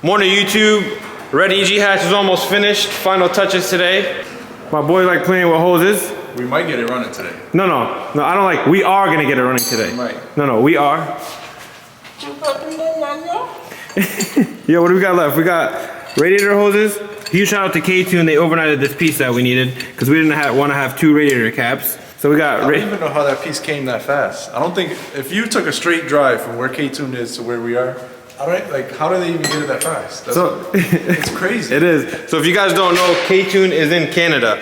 Morning YouTube. Red EG hatch is almost finished. Final touches today. My boy like playing with hoses. We might get it running today. No, I don't like. We are gonna get it running today. We might. No, we are. Yo, what do we got left? We got radiator hoses. Huge shout out to K2, they overnighted this piece that we needed because we didn't want to have 2 radiator caps. So we got. I don't even know how that piece came that fast. I don't think if you took a straight drive from where K2 is to where we are. How do they even get it that fast? It's crazy. It is. So if you guys don't know, K2 is in Canada.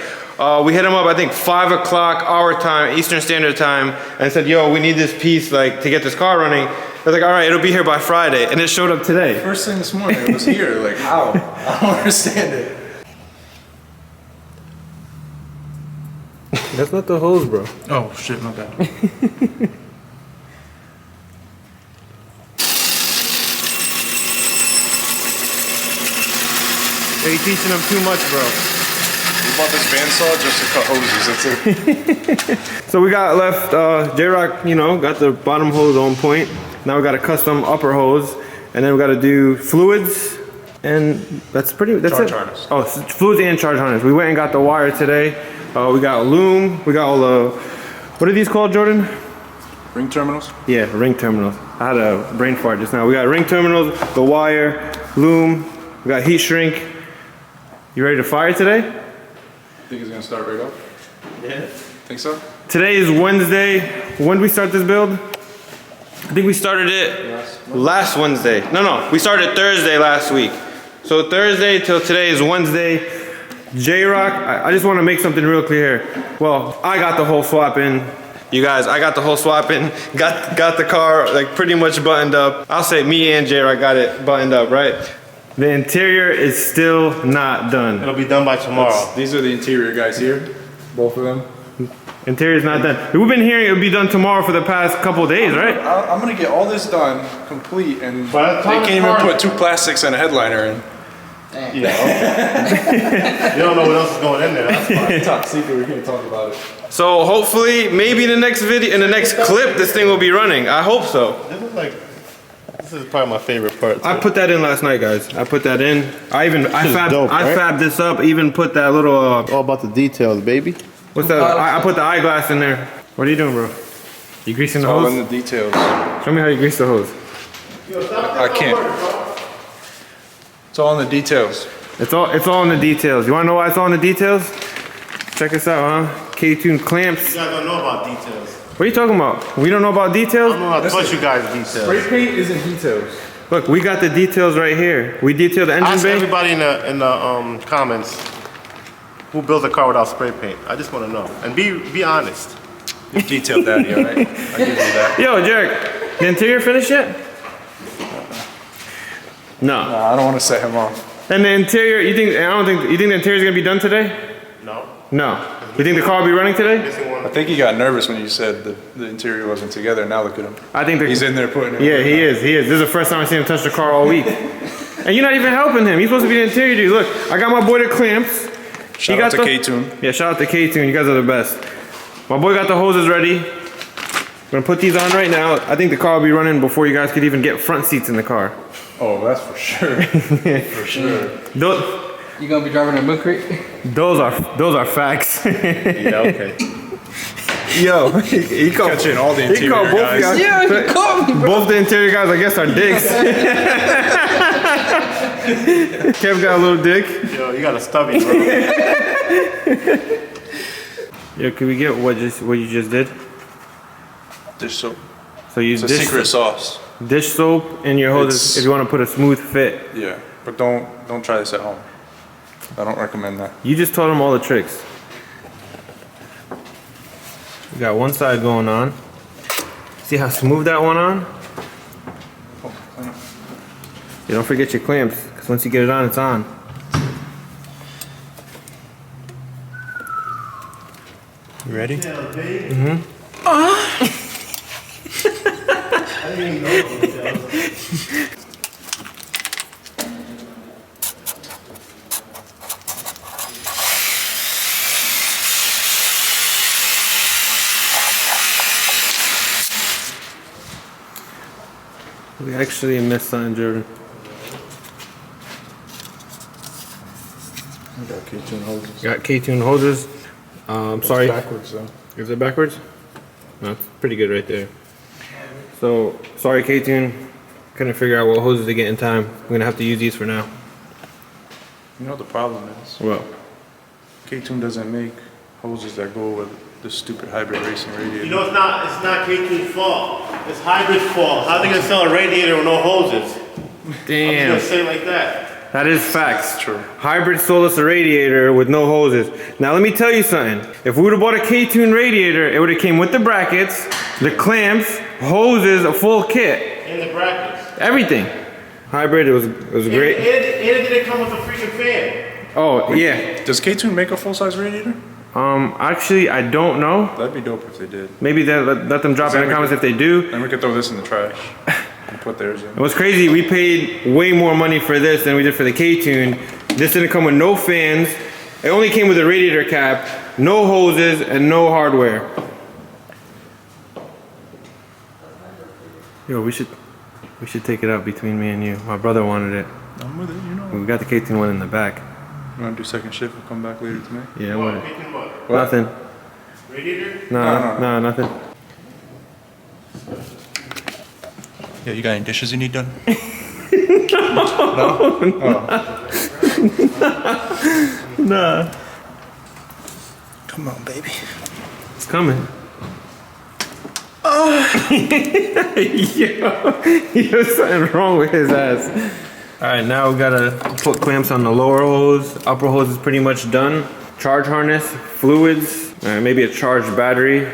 We hit them up, I think 5 o'clock our time, Eastern Standard Time, and said, yo, we need this piece like to get this car running. They're like, all right, it'll be here by Friday. And it showed up today. First thing this morning, it was here. Like, how? I don't understand it. That's not the hose, bro. Oh, shit, my bad. You're teaching them too much, bro. We bought this bandsaw just to cut hoses, that's it. So we got left, J-Rock, got the bottom hose on point. Now we got a custom upper hose. And then we got to do fluids. And that's charge it. Harness. Oh, fluids and charge harness. We went and got the wire today. We got loom. We got all the, what are these called, Jordan? Ring terminals? Yeah, ring terminals. I had a brain fart just now. We got ring terminals, the wire, loom. We got heat shrink. You ready to fire today? Think it's gonna start right up? Yeah. Think so? Today is Wednesday. When did we start this build? I think we started it last Wednesday. No, we started Thursday last week. So Thursday till today is Wednesday. J-Rock, I just want to make something real clear here. Well, I got the whole swap in. You guys, I got the whole swap in. Got the car like pretty much buttoned up. I'll say me and J-Rock got it buttoned up, right? The interior is still not done. It'll be done by tomorrow. These are the interior guys here. Both of them. Interior's not done. We've been hearing it'll be done tomorrow for the past couple of days, right? I'm gonna get all this done, complete, and By the they time can't it's even put 2 plastics and a headliner in. Yeah, okay. You don't know what else is going in there. That's fine. Top secret, we can't talk about it. So hopefully, maybe in the next video, in the next clip, this thing will be running. I hope so. This is probably my favorite part. I put that in last night, guys. I put that in. I right? fabbed this up. Even put that little. All about the details, baby. What's that? I put the eyeglass in there. What are you doing, bro? You greasing the All hose? in the details. Show me how you grease the hose. I can't. It's all in the details. It's all in the details. You wanna know why it's all in the details? Check this out, huh? K-tuned clamps. You guys don't know about details. What are you talking about? We don't know about details? I don't know how to touch you guys details. Spray paint isn't details. Look, we got the details right here. We detailed the engine Ask bay. everybody in the comments who built a car without spray paint. I just want to know. And be honest. You detailed daddy, all right? I give you that. Yo, Jarek, the interior finished yet? No. Nah, I don't want to set him off. And the interior, you think the interior's gonna be done today? No. No. You think the car will be running today? Missing one. I think he got nervous when you said the interior wasn't together. Now look at him. I think He's in there putting it. Yeah, he is. This is the first time I've seen him touch the car all week. And you're not even helping him. He's supposed to be the interior dude. Look, I got my boy the clamps. Shout out to K2. Yeah, shout out to K2. You guys are the best. My boy got the hoses ready. I'm gonna put these on right now. I think the car will be running before you guys could even get front seats in the car. Oh, that's for sure. For sure. You gonna be driving a milk crate? Those are facts. Yeah, okay. Yo, he called Catching all the interior both guys. guys. Yeah, you caught me, bro. Both the interior guys, I guess, are dicks. Kev got a little dick. Yo, you got a stubby, bro. Yo, can we get what you just did? Dish soap. So you It's a secret sauce. dish soap in your hoses if you want to put a smooth fit. Yeah, but don't try this at home. I don't recommend that. You just told them all the tricks. We got one side going on. See how smooth that one on? You don't forget your clamps, because once you get it on, it's on. You ready? Mm-hmm. I didn't even know details. We actually missed something, Jordan. Got K-tuned hoses. Got K-tuned hoses. Sorry. Backwards though. Is it backwards? No, it's pretty good right there. So, sorry K-tune. Couldn't figure out what hoses to get in time. We're gonna have to use these for now. You know what the problem is? Well, K-tune doesn't make hoses that go with the stupid hybrid racing radiator. You know, it's not K2's fault. It's hybrid's fault. How are they gonna sell a radiator with no hoses? I'm damn. just gonna say it like that. That is facts. That's true. Hybrid sold us a radiator with no hoses. Now let me tell you something. If we would have bought a K-tune radiator, it would have came with the brackets, the clamps, hoses, a full kit. And the brackets. Everything. Hybrid, it was great. And it didn't come with a freaking fan. Oh, yeah. Does K-tune make a full-size radiator? Actually, I don't know. That'd be dope if they did. Maybe let them drop in the comments if they do. Then we could throw this in the trash and put theirs in. It was crazy, we paid way more money for this than we did for the K-tune. This didn't come with no fans. It only came with a radiator cap, no hoses, and no hardware. Yo, we should take it out between me and you. My brother wanted it. I'm with it, you know. We got the K-tune one in the back. You wanna do second shift and come back later tonight? Yeah, I want it. K2 what? Nothing. Radiator? No, nothing. Yeah, you got any dishes you need done? Nah. Come on, baby. It's coming. Yo, something wrong with his ass. All right, now we gotta put clamps on the lower hose. Upper hose is pretty much done. Charge harness, fluids, maybe a charged battery,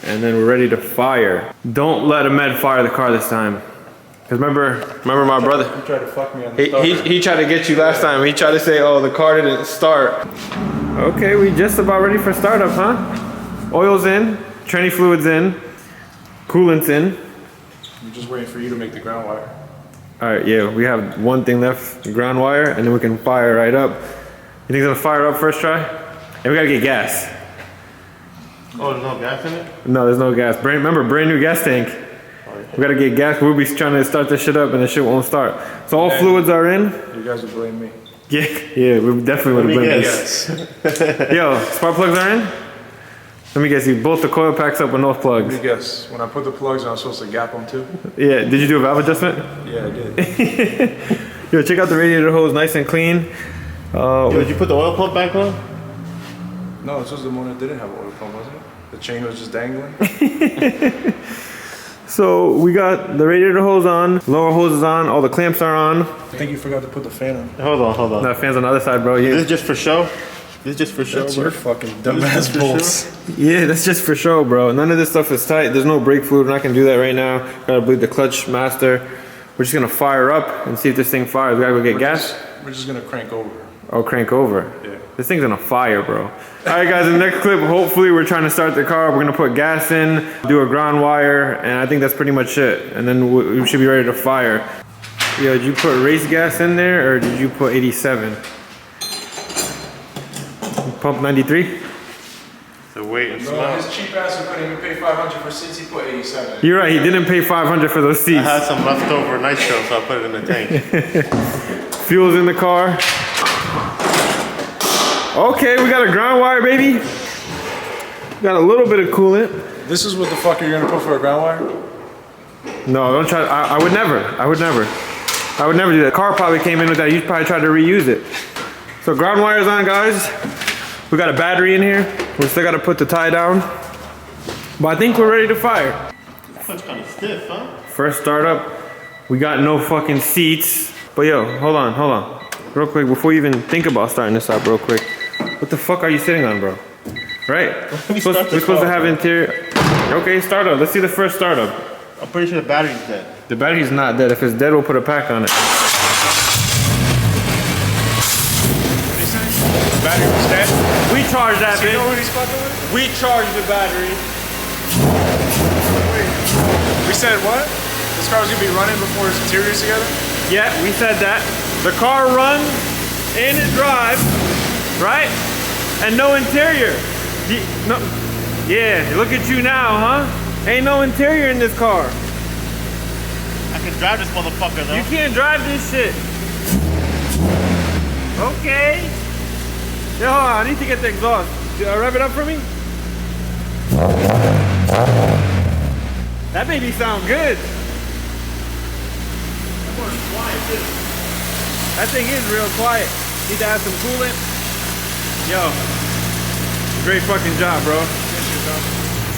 and then we're ready to fire. Don't let Ahmed fire the car this time. Cause remember my brother. You tried to fuck me on the He tried to get you last time. He tried to say, oh, the car didn't start. Okay, we just about ready for startup, huh? Oil's in, tranny fluid's in, coolant's in. I'm just waiting for you to make the ground wire. All right, yeah, we have one thing left, the ground wire, and then we can fire right up. You think it's gonna fire up first try? And we gotta get gas. Oh, there's no gas in it? No, there's no gas. Remember, brand new gas tank. We gotta get gas. We'll be trying to start this shit up and the shit won't start. So all fluids are in. You guys would blame me. Yeah, we definitely would have blamed this. Yo, spark plugs are in? Let me guess, you both the coil packs up with no plugs. Let me guess. When I put the plugs on, I'm supposed to gap them too? Yeah, did you do a valve adjustment? Yeah, I did. Yo, check out the radiator hose, nice and clean. Yo, did you put the oil pump back on? No, this was the one that didn't have an oil pump, wasn't it? The chain was just dangling? So we got the radiator hose on, lower hose is on, all the clamps are on. I think you forgot to put the fan on. Hold on. That fan's on the other side, bro. This Yeah, is just for show? This is just for show, That's bro? your fucking dumbass bolts. yeah, that's just for show, bro. None of this stuff is tight. There's no brake fluid. We're not gonna do that right now. Gotta bleed the clutch master. We're just gonna fire up and see if this thing fires. We gotta go get gas. We're just gonna crank over. Oh, crank over. Yeah. This thing's on a fire, bro. All right, guys, in the next clip, hopefully we're trying to start the car. We're gonna put gas in, do a ground wire, and I think that's pretty much it. And then we should be ready to fire. Yo, did you put race gas in there, or did you put 87? Pump 93? So wait and No, smell. his cheap ass couldn't even pay 500 for seats, he put 87. You're right, he didn't pay 500 for those I seats. had some leftover nitro, so I put it in the tank. Fuel's in the car. Okay, we got a ground wire, baby. Got a little bit of coolant. This is what the fuck you're gonna put for a ground wire? No, don't try. I would never. I would never do that. Car probably came in with that. You probably tried to reuse it. So ground wire's on, guys. We got a battery in here. We still got to put the tie down. But I think we're ready to fire. That's kind of stiff, huh? First startup. We got no fucking seats. But yo, hold on. Real quick, before you even think about starting this up real quick. What the fuck are you sitting on, bro? Right? We're supposed to have interior. Okay, startup. Let's see the first startup. I'm pretty sure the battery's dead. The battery's not dead. If it's dead, we'll put a pack on it. The battery was dead? We charged that You know bitch. what he's fucking with? We charged the battery. We said what? This car was gonna be running before his interior's together? Yeah, we said that. The car runs and it drives, right? And no interior. No. Yeah, look at you now, huh? Ain't no interior in this car. I can drive this motherfucker, though. You can't drive this shit. Okay. Yo, I need to get the exhaust. Rev it up for me. That baby sound good. That thing is real quiet. Need to add some coolant. Yo, great fucking job, bro.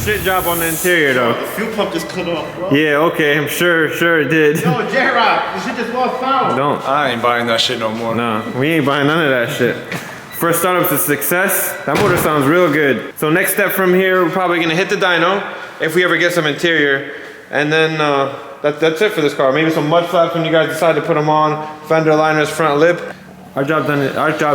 Shit job on the interior, though. The fuel pump just cut off, bro. Yeah, okay, I'm sure it did. Yo, J-Rock, this shit just lost power. Don't. I ain't buying that shit no more. No, we ain't buying none of that shit. First startup's a success. That motor sounds real good. So next step from here, we're probably gonna hit the dyno if we ever get some interior, and then that's it for this car. Maybe some mud flaps when you guys decide to put them on. Fender liners, front lip. Our job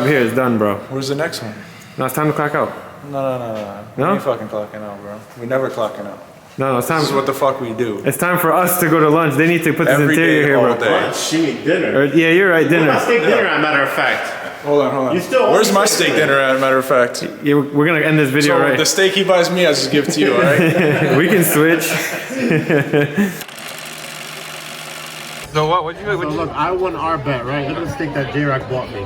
here is done, bro. Where's the next one? Now it's time to clock out. No. We ain't fucking clocking out, bro. We never clocking out. No, it's time. This is what the fuck we do. It's time for us to go to lunch. They need to put this Every interior day, here, all bro. day. Shit, dinner. Yeah, you're right. Dinner. My steak dinner, as a matter of fact. Hold on. You still Where's owe my me steak something. dinner at, matter of fact? Yeah, we're gonna end this video So right. the steak he buys me, I just give to you, alright? We can switch. So what you So look, I won our bet, right? Look at the steak that J-Rock bought me.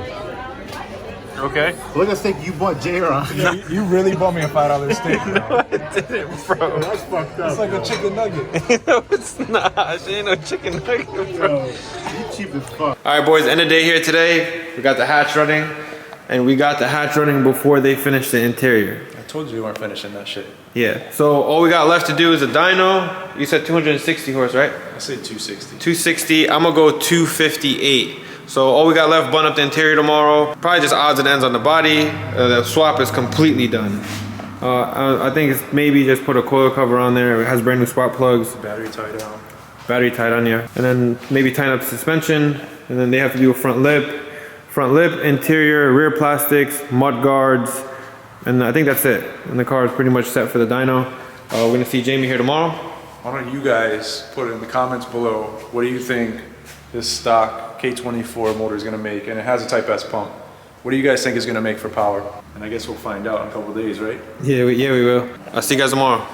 Okay. Look at the steak you bought J-Rock. You really bought me a $5 steak, bro. I didn't, bro. That's fucked up. It's like a chicken nugget. No, it's not. She ain't no chicken nugget, bro. Yo, you cheap as fuck. Alright boys, end of day here today. We got the hatch running. And we got the hatch running before they finish the interior. I told you we weren't finishing that shit. Yeah. So all we got left to do is a dyno. You said 260 horse, right? I say 260. 260. I'm gonna go 258. So all we got left, bun up the interior tomorrow. Probably just odds and ends on the body. The swap is completely done. I think it's maybe just put a coil cover on there. It has brand new spark plugs. Battery tied down. Battery tied on, yeah. And then maybe tighten up suspension. And then they have to do a front lip. Front lip, interior, rear plastics, mud guards. And I think that's it. And the car is pretty much set for the dyno. We're gonna see Jamie here tomorrow. Why don't you guys put in the comments below, what do you think this stock K24 motor is gonna make? And it has a Type S pump. What do you guys think is gonna make for power? And I guess we'll find out in a couple days, right? Yeah, we will. I'll see you guys tomorrow.